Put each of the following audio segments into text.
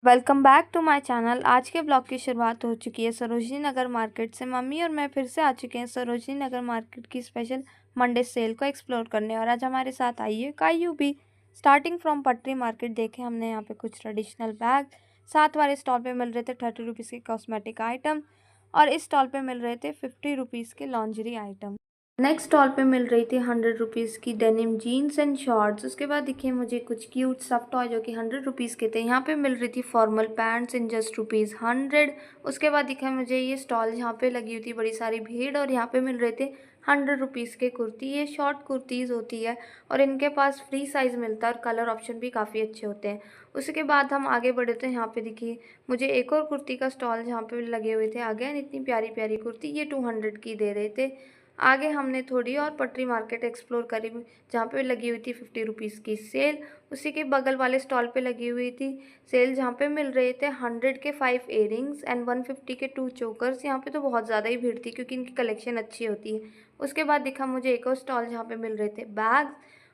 Welcome back to my channel. आज के blog की शुरुआत हो चुकी है सरोजनी नगर मार्केट से। मम्मी और मैं फिर से आ चुके हैं सरोजनी नगर मार्केट की स्पेशल मंडे सेल को एक्सप्लोर करने। और आज हमारे साथ आई है कायू भी। स्टार्टिंग फ्रॉम पटरी मार्केट देखें हमने यहाँ पे कुछ ट्रेडिशनल बैग। साथ वाले स्टॉल पे मिल रहे थे 30 रुपीज़ के कॉस्मेटिक आइटम और इस स्टॉल पे मिल रहे थे 50 रुपीज़ के लॉन्जरी आइटम। नेक्स्ट स्टॉल पे मिल रही थी 100 रुपीज़ की डेनिम जीन्स एंड शॉर्ट्स। उसके बाद दिखे मुझे कुछ क्यूट सॉफ्ट टॉय जो कि 100 रुपीज़ के थे। यहाँ पे मिल रही थी फॉर्मल पैंट्स इन जस्ट रुपीज़ 100। उसके बाद दिखा मुझे ये स्टॉल जहाँ पे लगी हुई थी बड़ी सारी भीड़ और यहाँ पे मिल रहे थे 100 रुपीज़ के कुर्ती। ये शॉर्ट कुर्तीज़ होती है और इनके पास फ्री साइज़ मिलता है और कलर ऑप्शन भी काफ़ी अच्छे होते हैं। उसके बाद हम आगे बढ़े थे। यहाँ पे देखिए मुझे एक और कुर्ती का स्टॉल जहाँ पे लगे हुए थे आगे। इतनी प्यारी प्यारी कुर्ती ये 200 की दे रहे थे। आगे हमने थोड़ी और पटरी मार्केट एक्सप्लोर करी जहाँ पे लगी हुई थी 50 रुपीज़ की सेल। उसी के बगल वाले स्टॉल पे लगी हुई थी सेल जहाँ पे मिल रहे थे 100 के 5 इयरिंग्स एंड 150 के 2 चोकर्स। यहाँ पे तो बहुत ज़्यादा ही भीड़ थी क्योंकि इनकी कलेक्शन अच्छी होती है। उसके बाद दिखा मुझे एक और स्टॉल जहाँ पे मिल रहे थे बैग्स।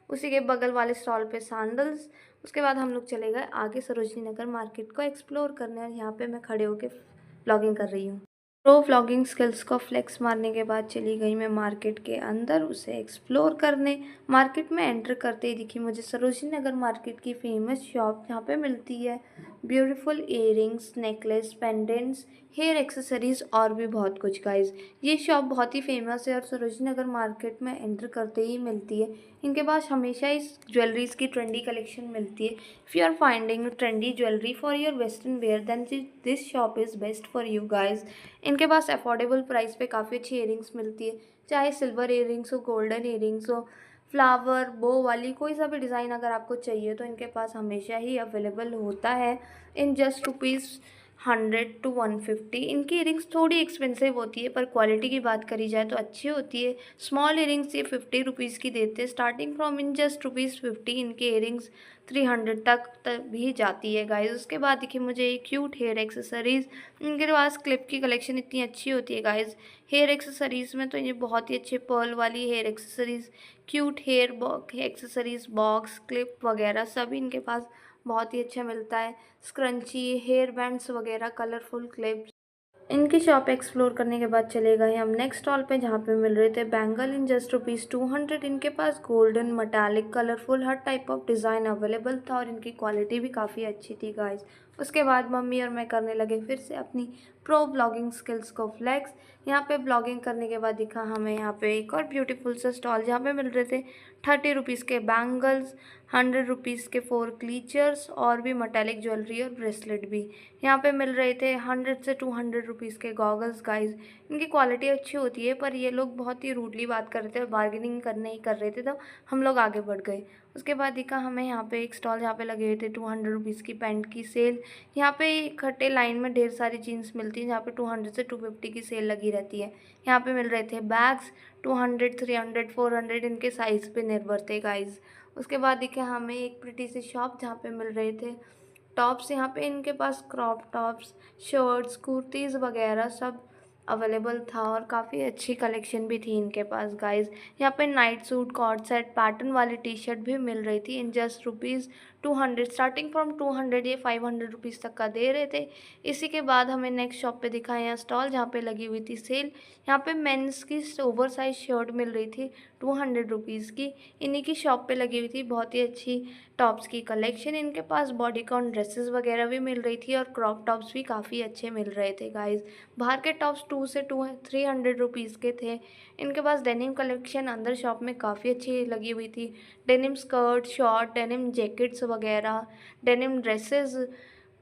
उसी के बगल वाले स्टॉल पे सैंडल्स। उसके बाद हम लोग चले गए आगे सरोजनी नगर मार्केट को एक्सप्लोर करने और यहाँ पे मैं खड़े होकर व्लॉगिंग कर रही हूँ। प्रो व्लॉगिंग स्किल्स को फ्लेक्स मारने के बाद चली गई मैं मार्केट के अंदर उसे एक्सप्लोर करने। मार्केट में एंटर करते ही दिखी मुझे सरोजनी नगर मार्केट की फेमस शॉप जहाँ पे मिलती है beautiful earrings, necklace, pendants, hair accessories और भी बहुत कुछ गाइज। ये शॉप बहुत ही फेमस है और सरोजनी नगर मार्केट में एंटर करते ही मिलती है। इनके पास हमेशा इस ज्वेलरीज की ट्रेंडी कलेक्शन मिलती है। If you are finding trendy jewellery for your western wear then this shop is best for you guys. इनके पास अफोर्डेबल प्राइस पे काफ़ी अच्छी इयरिंग्स मिलती है, चाहे सिल्वर इयरिंग्स हो, गोल्डन इयरिंग्स हो, फ्लावर बो वाली कोई सा भी डिज़ाइन अगर आपको चाहिए तो इनके पास हमेशा ही अवेलेबल होता है इन जस्ट रुपीज़ 100 to 150। इनकी इयरिंग्स थोड़ी एक्सपेंसिव होती है पर क्वालिटी की बात करी जाए तो अच्छी होती है। स्मॉल इयरिंग्स ये 50 रुपीज़ की देते हैं starting from in just rupees 50। इनके इयरिंग्स 300 तक भी जाती है गाइज। उसके बाद देखिए मुझे एक क्यूट हेयर एक्सेसरीज़। इनके पास क्लिप की कलेक्शन इतनी अच्छी होती है गाइज। हेयर एक्सेसरीज़ में तो ये बहुत ही अच्छे पर्ल वाली hair accessories, cute hair accessories, box clip वगैरह सब इनके पास बहुत ही अच्छा मिलता है। स्क्रंची, हेयर बैंड्स वगैरह, कलरफुल क्लिप्स। इनकी शॉप एक्सप्लोर करने के बाद चले गए हम नेक्स्ट स्टॉल पे जहाँ पे मिल रहे थे बैंगल इन जस्ट रुपीज़ 200। इनके पास गोल्डन, मेटालिक, कलरफुल हर टाइप ऑफ डिज़ाइन अवेलेबल था और इनकी क्वालिटी भी काफ़ी अच्छी थी गाइज। उसके बाद मम्मी और मैं करने लगे फिर से अपनी प्रो ब्लॉगिंग स्किल्स को फ्लेक्स। यहाँ पे ब्लॉगिंग करने के बाद दिखा हमें यहाँ पे एक और ब्यूटीफुल सा स्टॉल जहाँ पे मिल रहे थे 30 रुपीज़ के बैंगल्स, 100 रुपीज़ के 4 क्लीचर्स और भी मेटालिक ज्वेलरी और ब्रेसलेट भी। यहाँ पे मिल रहे थे 100 से 200 रुपीज़ के गॉगल्स गाइज। इनकी क्वालिटी अच्छी होती है पर ये लोग बहुत ही रूडली बात कर रहे थे और बार्गेनिंग करने ही कर रहे थे तो हम लोग आगे बढ़ गए। उसके बाद दिखा हमें यहाँ पे एक स्टॉल जहाँ पे लगे हुए थे 200 रुपीज़ की पैंट की सेल। यहाँ पे इकट्ठे लाइन में ढेर सारी जीन्स मिलती हैं जहाँ पे 200 से 250 की सेल लगी रहती है। यहाँ पे मिल रहे थे बैग्स 200, 300, 400 इनके साइज़ पे निर्भर थे गाइज। उसके बाद दिखे हमें एक प्रिटी सी शॉप जहाँ पे मिल रहे थे टॉप्स। यहाँ पे इनके पास क्रॉप टॉप्स, शर्ट्स, कुर्तीज़ वगैरह सब अवेलेबल था और काफ़ी अच्छी कलेक्शन भी थी इनके पास गाइज। यहाँ पे night suit, coord set, pattern वाली टी शर्ट भी मिल रही थी in just rupees 200। Starting from 200 ये 500 रुपीज़ तक का दे रहे थे। इसी के बाद हमें नेक्स्ट शॉप पे दिखा यहाँ स्टॉल जहाँ पे लगी हुई थी सेल। यहाँ पे मेंस की ओवर साइज शर्ट मिल रही थी 200 रुपीज़ की। इन्हीं की शॉप पे लगी हुई थी बहुत ही अच्छी टॉप्स की कलेक्शन। इनके पास बॉडीकॉन ड्रेसेस वगैरह भी मिल रही थी और क्रॉप टॉप्स भी काफ़ी अच्छे मिल रहे थे गाइज। बाहर के टॉप्स 2 से 300 रुपीज़ के थे। इनके पास डेनिम कलेक्शन अंदर शॉप में काफ़ी अच्छी लगी हुई थी। Denim skirt, short, denim jackets वगैरह, डेनिम ड्रेसेस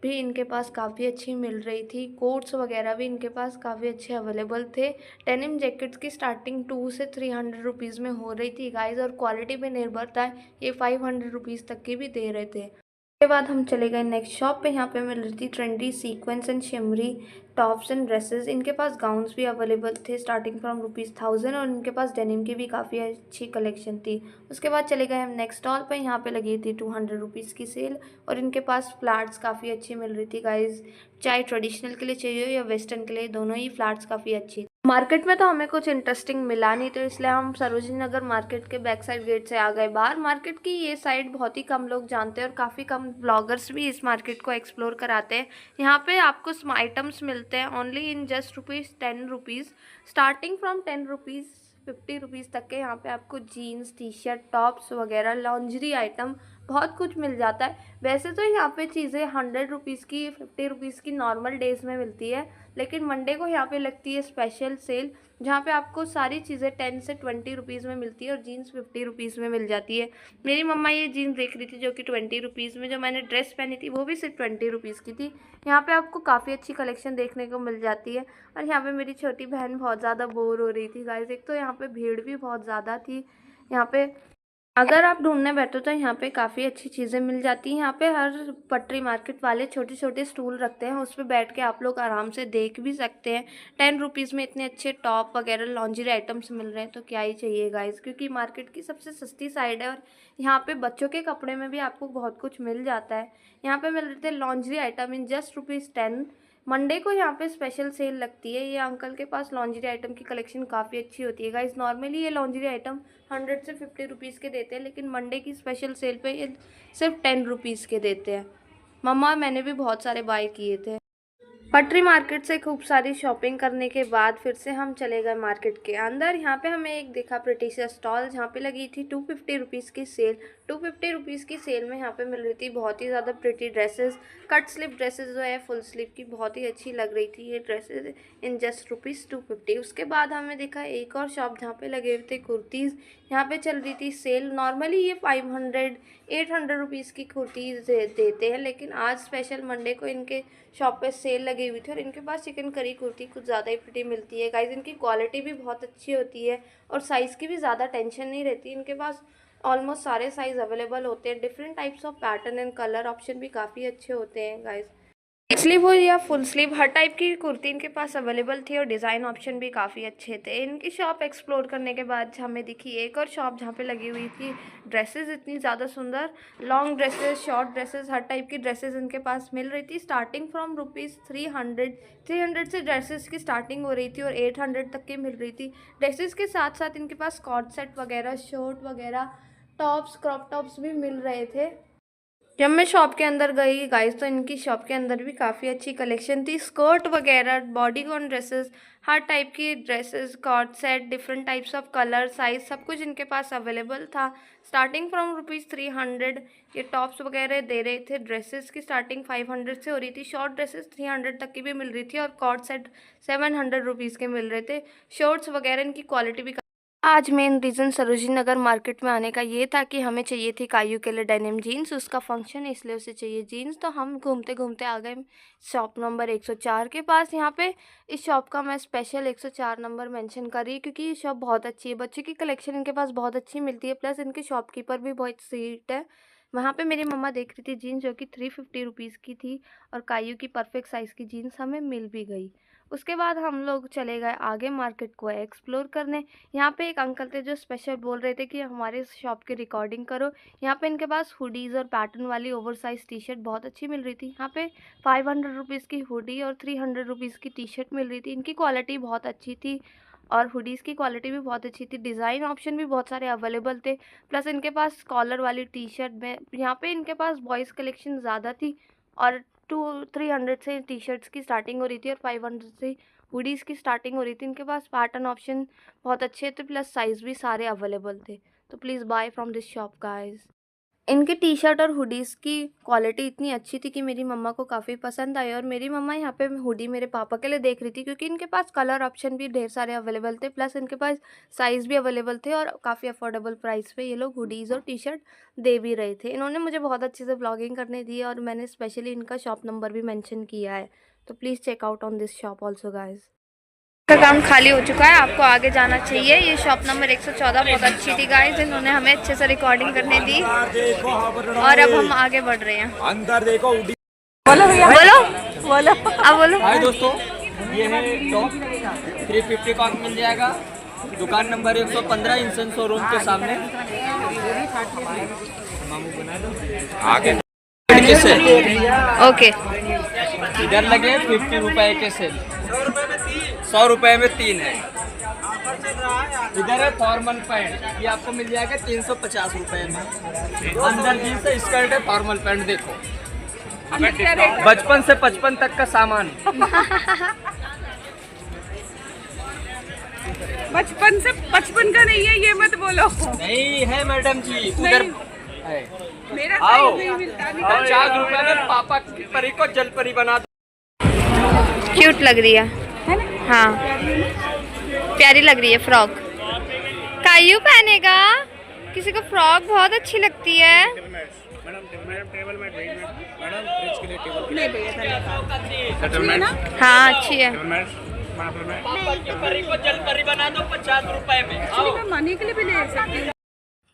भी इनके पास काफ़ी अच्छी मिल रही थी। कोट्स वगैरह भी इनके पास काफ़ी अच्छे अवेलेबल थे। डेनिम जैकेट्स की स्टार्टिंग 2 से 300 रुपीज़ में हो रही थी गाइज और क्वालिटी पे निर्भर था, ये 500 रुपीज़ तक की भी दे रहे थे। उसके बाद हम चले गए नेक्स्ट शॉप पे। यहाँ पे मिल रही थी trendy sequence and shimmery tops and dresses. इनके पास गाउन्स भी अवेलेबल थे स्टार्टिंग फ्रॉम ₹1000 और इनके पास डेनिम की भी काफ़ी अच्छी कलेक्शन थी। उसके बाद चले गए हम नेक्स्ट स्टॉल पे। यहाँ पे लगी थी 200 रुपीज़ की सेल और इनके पास फ्लैट्स काफ़ी अच्छी मिल रही थी गाइज। चाहे ट्रेडिशनल के लिए चाहिए या वेस्टर्न के लिए, दोनों ही फ्लैट्स काफ़ी अच्छी। मार्केट में तो हमें कुछ इंटरेस्टिंग मिला नहीं, तो इसलिए हम सरोजिनी नगर मार्केट के बैक साइड गेट से आ गए बाहर। मार्केट की ये साइड बहुत ही कम लोग जानते हैं और काफ़ी कम ब्लॉगर्स भी इस मार्केट को एक्सप्लोर कराते हैं। यहाँ पे आपको आइटम्स मिलते हैं only in just ₹10, starting from ₹10, ₹50 तक के। यहाँ पे आपको जीन्स, टी शर्ट, टॉप्स वगैरह, लॉन्जरी आइटम बहुत कुछ मिल जाता है। वैसे तो यहाँ पे चीज़ें ₹100 की, ₹50 की नॉर्मल डेज़ में मिलती है, लेकिन मंडे को यहाँ पे लगती है स्पेशल सेल, जहाँ पे आपको सारी चीज़ें 10 से ₹20 में मिलती है और जीन्स ₹50 में मिल जाती है। मेरी मम्मा ये जीन्स देख रही थी जो कि ₹20 में, जो मैंने ड्रेस पहनी थी वो भी सिर्फ ₹20 की थी। यहाँ पे आपको काफ़ी अच्छी कलेक्शन देखने को मिल जाती है। और यहाँ पे मेरी छोटी बहन बहुत ज़्यादा बोर हो रही थी गाइस। एक तो यहाँ पे भीड़ भी बहुत ज़्यादा थी। यहाँ पे अगर आप ढूंढने बैठो तो यहाँ पे काफ़ी अच्छी चीज़ें मिल जाती हैं। यहाँ पे हर पटरी मार्केट वाले छोटे छोटे स्टूल रखते हैं, उस पर बैठ के आप लोग आराम से देख भी सकते हैं। ₹10 में इतने अच्छे टॉप वगैरह लॉन्जरी आइटम्स मिल रहे हैं तो क्या ही चाहिए गाइस, क्योंकि मार्केट की सबसे सस्ती साइड है। और यहाँ पे बच्चों के कपड़े में भी आपको बहुत कुछ मिल जाता है। यहाँ पे मिल रहे थे lingerie item in just ₹10। Monday को यहाँ पे स्पेशल सेल लगती है। ये अंकल के पास लॉन्जरी आइटम की कलेक्शन काफ़ी अच्छी होती है गाइस। नॉर्मली ये लॉन्जरी आइटम 100 से ₹50 के देते हैं, लेकिन मंडे की स्पेशल सेल पे ये सिर्फ ₹10 के देते हैं। मम्मा और मैंने भी बहुत सारे बाय किए थे। पटरी मार्केट से खूब सारी शॉपिंग करने के बाद फिर से हम चले गए मार्केट के अंदर। यहाँ पे हमें एक देखा प्रिटी सा स्टॉल, जहाँ पे लगी थी ₹250 की सेल। ₹250 की सेल में यहाँ पे मिल रही थी बहुत ही ज़्यादा pretty dresses. Cut sleeve dresses जो है फुल स्लीव की, बहुत ही अच्छी लग रही थी ये ड्रेसेस इन जस्ट ₹250। उसके बाद हमें देखा एक और शॉप जहाँ पे लगे हुए थे कुर्तीज़। यहाँ पे चल रही थी सेल। नॉर्मली ये 800 रुपीज़ की कुर्तीज़ देते हैं, लेकिन आज स्पेशल मंडे को इनके शॉप पे सेल लगी हुई थी और इनके पास चिकन करी कुर्ती कुछ ज़्यादा ही प्रिटी मिलती है गाइज। इनकी क्वालिटी भी बहुत अच्छी होती है और साइज़ की भी ज़्यादा टेंशन नहीं रहती। इनके पास ऑलमोस्ट सारे साइज़ अवेलेबल होते हैं। Different types of pattern and colour option भी काफ़ी अच्छे होते हैं गाइज। स्लीव हो या फुल स्लीव, हर टाइप की कुर्ती इनके पास अवेलेबल थी और डिज़ाइन ऑप्शन भी काफ़ी अच्छे थे। इनकी शॉप एक्सप्लोर करने के बाद हमें दिखी एक और शॉप जहाँ पे लगी हुई थी ड्रेसेस इतनी ज़्यादा सुंदर, लॉन्ग ड्रेसेस, शॉर्ट ड्रेसेस, हर टाइप की ड्रेसेस इनके पास मिल रही थी। स्टार्टिंग फ्रॉम ₹300 से ड्रेसेस की स्टार्टिंग हो रही थी और 800 तक की मिल रही थी। ड्रेसेस के साथ साथ इनके पास कॉर्ड सेट वगैरह, शर्ट वगैरह, टॉप्स, क्रॉप टॉप्स भी मिल रहे थे। जब मैं शॉप के अंदर गई गाइस तो इनकी शॉप के अंदर भी काफ़ी अच्छी कलेक्शन थी। स्कर्ट वगैरह, बॉडीकॉन ड्रेसेस, हर टाइप की dresses, coord set, different types of colour, size, सब कुछ इनके पास अवेलेबल था। स्टार्टिंग फ्रॉम ₹300 ये टॉप्स वगैरह दे रहे थे। ड्रेसेस की स्टार्टिंग 500 से हो रही थी। शॉर्ट ड्रेसेस 300 तक की भी मिल रही थी और कॉर्ड सेट ₹700 के मिल रहे थे। शर्ट्स वगैरह इनकी क्वालिटी भी आज मेन रीज़न सरोजिनी नगर मार्केट में आने का ये था कि हमें चाहिए थी कायू के लिए डेनिम जीन्स। उसका फंक्शन है इसलिए उसे चाहिए जीन्स। तो हम घूमते घूमते आ गए शॉप नंबर 104 के पास। यहाँ पे इस शॉप का मैं स्पेशल 104 नंबर मेंशन कर रही हूँ क्योंकि ये शॉप बहुत अच्छी है। बच्चे की कलेक्शन इनके पास बहुत अच्छी मिलती है, प्लस इनके शॉपकीपर भी बहुत स्वीट है। वहाँ पे मेरी मम्मा देख रही थी जीन्स जो कि ₹350 की थी और कायू की परफेक्ट साइज़ की जीन्स हमें मिल भी गई। उसके बाद हम लोग चले गए आगे मार्केट को एक्सप्लोर करने। यहाँ पे एक अंकल थे जो स्पेशल बोल रहे थे कि हमारे शॉप की रिकॉर्डिंग करो। यहाँ पे इनके पास हुडीज़ और पैटर्न वाली ओवरसाइज टी शर्ट बहुत अच्छी मिल रही थी। यहाँ पे ₹500 की हुडी और ₹300 की टी शर्ट मिल रही थी। इनकी क्वालिटी बहुत अच्छी थी और हुडीज़ की क्वालिटी भी बहुत अच्छी थी। डिज़ाइन ऑप्शन भी बहुत सारे अवेलेबल थे, प्लस इनके पास कॉलर वाली टी शर्ट में यहाँ पे इनके पास बॉयज़ कलेक्शन ज़्यादा थी और 300 से टी शर्ट्स की स्टार्टिंग हो रही थी और 500 से हुडीज़ की स्टार्टिंग हो रही थी। इनके पास पैटर्न ऑप्शन बहुत अच्छे थे, प्लस साइज़ भी सारे अवेलेबल थे। तो please buy from this shop guys. इनकी टी शर्ट और हुडीज़ की क्वालिटी इतनी अच्छी थी कि मेरी मम्मा को काफ़ी पसंद आई और मेरी मम्मा यहाँ पे हुडी मेरे पापा के लिए देख रही थी क्योंकि इनके पास कलर ऑप्शन भी ढेर सारे अवेलेबल थे, प्लस इनके पास साइज़ भी अवेलेबल थे और काफ़ी अफोर्डेबल प्राइस पे ये लोग हुडीज़ और टी शर्ट दे भी रहे थे। इन्होंने मुझे बहुत अच्छे से ब्लॉगिंग करने दी और मैंने स्पेशली इनका शॉप नंबर भी मैंशन किया है। तो please check out on this shop also guys. का काम खाली हो चुका है, आपको आगे जाना चाहिए। ये शॉप नंबर 114 बहुत अच्छी थी गाइस, इन्होंने हमें अच्छे से रिकॉर्डिंग करने दी और अब हम आगे बढ़ रहे हैं। अंदर देखो, बोलो भैया, बोलो बोलो, अब बोलो। हाय दोस्तों, ये है टॉप 350 का मिल जाएगा। दुकान नंबर 115 इंसन शोरूम के सामने। आगे से ओके, इधर लगे ₹50 के सेल। 100 रुपए में 3 है। इधर है फॉर्मल पैंट, ये आपको मिल जाएगा 350 रुपए में। अंदर जींस स्कर्ट है, फॉर्मल पैंट देखो, बचपन से 55 तक का सामान। बचपन से 55 का नहीं है, ये मत बोलो। नहीं है मैडम जी, उधर है। मेरा आओ, साइज नहीं मिलता। 50 रुपए में पापा की परी को जल परी बना दो। क्यूट लग रही है ना? हाँ, प्यारी लग रही है फ्रॉक। कायू पहनेगा? किसी को फ्रॉक बहुत अच्छी लगती है। नहीं भैया, हाँ अच्छी है। पापा की परी को जल परी बना दो 50 रुपए में। आओ। मैं मनी के लिए भी ले सकती हूँ।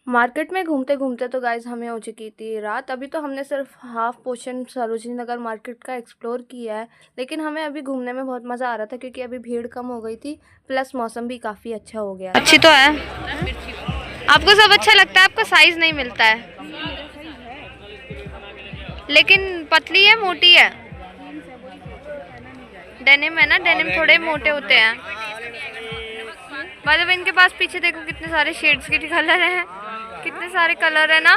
मार्केट में घूमते घूमते तो गाइस हमें हो चुकी थी रात। अभी तो हमने सिर्फ half portion Sarojini Nagar market का एक्सप्लोर किया है, लेकिन हमें अभी घूमने में बहुत मज़ा आ रहा था क्योंकि अभी भीड़ कम हो गई थी, प्लस मौसम भी काफ़ी अच्छा हो गया। अच्छी तो है, आपको सब अच्छा लगता है, आपका साइज़ नहीं मिलता है, लेकिन पतली है मोटी है। डेनिम है ना, डेनिम थोड़े मोटे होते हैं। मतलब इनके पास पीछे देखो कितने सारे शेड्स के कलर हैं, कितने सारे कलर है ना।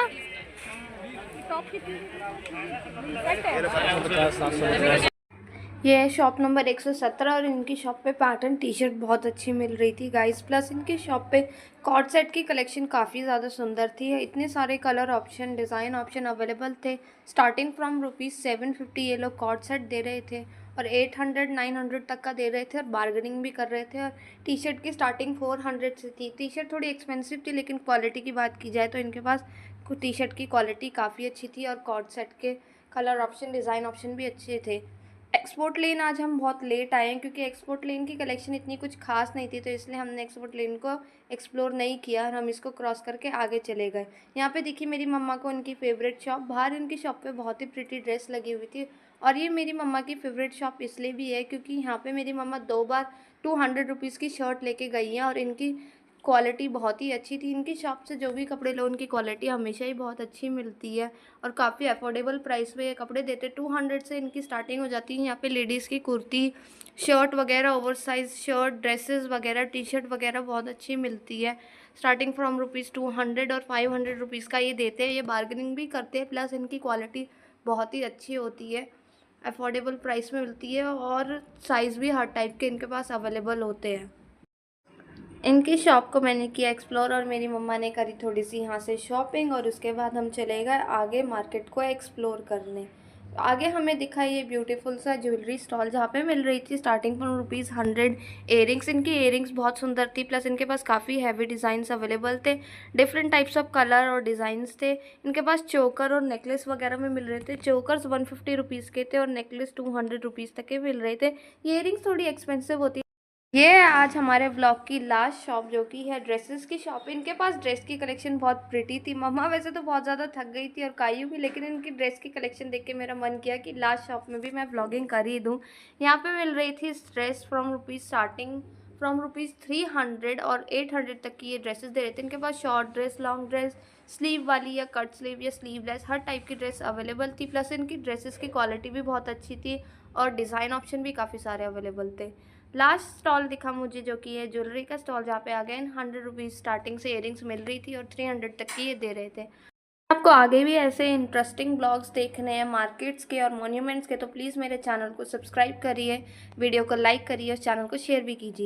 ये है शॉप नंबर 117 और इनकी शॉप पे पैटर्न टी शर्ट बहुत अच्छी मिल रही थी गाइस। प्लस इनकी शॉप पे कॉर्ड सेट की कलेक्शन काफ़ी ज़्यादा सुंदर थी। इतने सारे colour option, design option available थे। स्टार्टिंग फ्रॉम ₹750 ये लोग कॉर्ड सेट दे रहे थे और 800-900 तक का दे रहे थे और बार्गेनिंग भी कर रहे थे। और टी शर्ट की स्टार्टिंग 400 से थी। टी शर्ट थोड़ी एक्सपेंसिव थी, लेकिन क्वालिटी की बात की जाए तो इनके पास टी शर्ट की क्वालिटी काफ़ी अच्छी थी और कॉर्ड सेट के कलर ऑप्शन, डिज़ाइन ऑप्शन भी अच्छे थे। एक्सपोर्ट लेन आज हम बहुत लेट आए हैं क्योंकि एक्सपोर्ट लेन की कलेक्शन इतनी कुछ खास नहीं थी, तो इसलिए हमने एक्सपोर्ट लेन को एक्सप्लोर नहीं किया और हम इसको क्रॉस करके आगे चले गए। यहाँ पे देखिए मेरी मम्मा को उनकी फेवरेट शॉप, बाहर इनकी शॉप पे बहुत ही प्रिटी ड्रेस लगी हुई थी। और ये मेरी मम्मा की फेवरेट शॉप इसलिए भी है क्योंकि यहाँ पे मेरी मम्मा 2 बार 200 रुपीज़ की शर्ट लेके गई हैं और इनकी क्वालिटी बहुत ही अच्छी थी। इनकी शॉप से जो भी कपड़े लो उनकी क्वालिटी हमेशा ही बहुत अच्छी मिलती है और काफ़ी अफोर्डेबल प्राइस पे ये कपड़े देते। 200 से इनकी स्टार्टिंग हो जाती है। यहाँ पे लेडीज़ की कुर्ती, शर्ट वगैरह, ओवरसाइज शर्ट, ड्रेसेस वगैरह, टी शर्ट वगैरह बहुत अच्छी मिलती है। स्टार्टिंग फ्रॉम ₹200 और 500 रुपीज़ का ये देते हैं। ये बार्गेनिंग भी करते हैं, प्लस इनकी क्वालिटी बहुत ही अच्छी होती है, अफोर्डेबल प्राइस में मिलती है और साइज़ भी हर टाइप के इनके पास अवेलेबल होते हैं। इनकी शॉप को मैंने किया एक्सप्लोर और मेरी मम्मा ने करी थोड़ी सी यहाँ से शॉपिंग और उसके बाद हम चले गए आगे मार्केट को एक्सप्लोर करने। आगे हमें दिखा ये ब्यूटीफुल सा ज्वेलरी स्टॉल जहाँ पे मिल रही थी स्टार्टिंग फ्रॉम ₹100 इयरिंग्स। इनकी इयरिंग्स बहुत सुंदर थी, प्लस इनके पास काफ़ी हैवी डिज़ाइंस अवेलेबल थे, डिफरेंट टाइप्स ऑफ कलर और डिज़ाइंस थे। इनके पास चोकर और नेकलेस वगैरह में मिल रहे थे। चोकर्स 150 रुपीज़ के थे और नेकलेस 200 रुपीज़ तक के मिल रहे थे। ये इयरिंग्स थोड़ी एक्सपेंसिव होती है। ये है आज हमारे ब्लॉग की लास्ट शॉप जो कि है ड्रेसेस की शॉप। इनके पास ड्रेस की कलेक्शन बहुत प्रिटी थी। मम्मा वैसे तो बहुत ज़्यादा थक गई थी और कायू भी, लेकिन इनकी ड्रेस की कलेक्शन देख के मेरा मन किया कि लास्ट शॉप में भी मैं ब्लॉगिंग कर ही दूँ। यहाँ पे मिल रही थी ड्रेस स्टार्टिंग फ्रॉम ₹300 और 800 तक की ये ड्रेसेस दे रहे थे। इनके पास short dress, long dress, sleeve वाली या कट स्लीव या स्लीवलेस, हर टाइप की ड्रेस अवेलेबल थी। प्लस इनकी ड्रेसेस की क्वालिटी भी बहुत अच्छी थी और डिज़ाइन ऑप्शन भी काफ़ी सारे अवेलेबल थे। लास्ट स्टॉल दिखा मुझे जो कि है ज्वेलरी का स्टॉल, जहाँ पे अगेन 100 रुपीज़ स्टार्टिंग से इयरिंग्स मिल रही थी और 300 तक की ये दे रहे थे। आपको आगे भी ऐसे इंटरेस्टिंग ब्लॉग्स देखने हैं मार्केट्स के और मॉन्यूमेंट्स के, तो प्लीज़ मेरे चैनल को सब्सक्राइब करिए, वीडियो को लाइक करिए और चैनल को शेयर भी कीजिए।